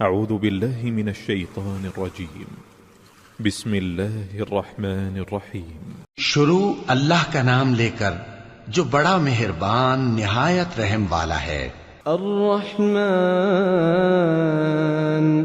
اعوذ باللہ من الشیطان الرجیم بسم اللہ الرحمن الرحیم شروع اللہ کا نام لے کر جو بڑا مہربان نہایت رحم والا ہے۔ الرحمن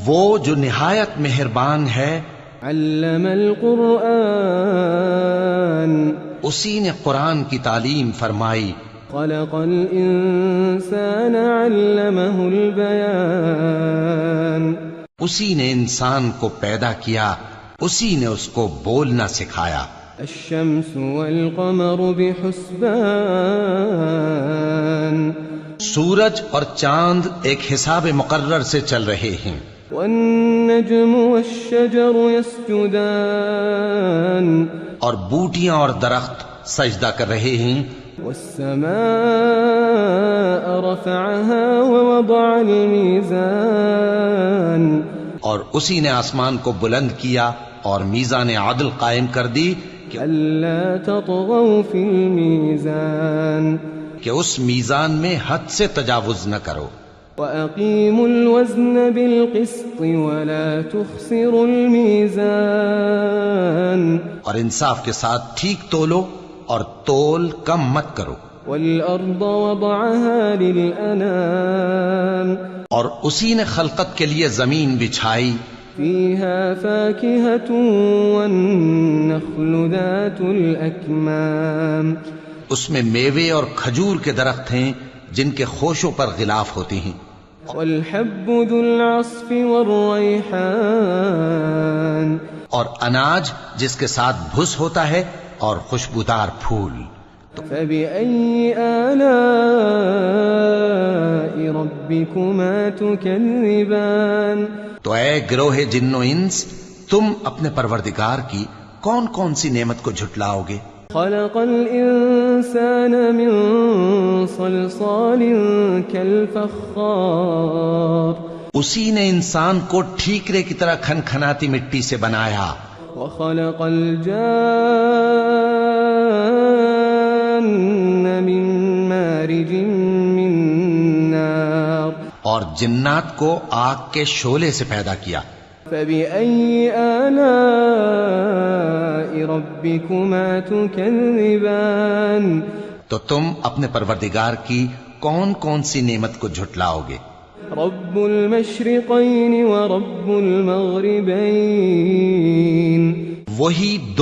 وہ جو نہایت مہربان ہے۔ علم القرآن اسی نے قرآن کی تعلیم فرمائی۔ خلق الانسان علمہ البیان اسی نے انسان کو پیدا کیا، اسی نے اس کو بولنا سکھایا۔ الشمس والقمر بحسبان سورج اور چاند ایک حساب مقرر سے چل رہے ہیں۔ والنجم والشجر يسجدان اور بوٹیاں اور درخت سجدہ کر رہے ہیں۔ والسماء رفعها ووضع الميزان اور اسی نے آسمان کو بلند کیا اور میزان عدل قائم کر دی ألا تطغوا في الميزان کہ اس میزان میں حد سے تجاوز نہ کرو۔ وأقيموا الوزن بالقسط ولا تخسروا الميزان اور انصاف کے ساتھ ٹھیک تولو اور تول کم مت کرو۔ والأرض وضعها للأنام اور اسی نے خلقت کے لیے زمین بچھائی، فيها فاكهة والنخل ذات الأكمام اس میں میوے اور کھجور کے درخت ہیں جن کے خوشوں پر غلاف ہوتے ہیں۔ والحب ذو العصف والريحان اور اناج جس کے ساتھ بھس ہوتا ہے اور خوشبودار پھول۔ فبأي آلاء ربكما تكذبان تو اے گروہ جن و انس، تم اپنے پروردگار کی کون کون سی نعمت کو جھٹلاؤ گے؟ خلق الإنسان من صلصال كالفخار اسی نے انسان کو ٹھیکرے کی طرح کھنکھناتی مٹی سے بنایا۔ وخلق الجان من مارج من نار اور جنات کو آگ کے شعلے سے پیدا کیا۔ فبأي آلاء ربكما تكذبان تو تم اپنے پروردگار کی کون کون سی نعمت کو جھٹلاؤ گے؟ رب المشرقين ورب المغربين وہی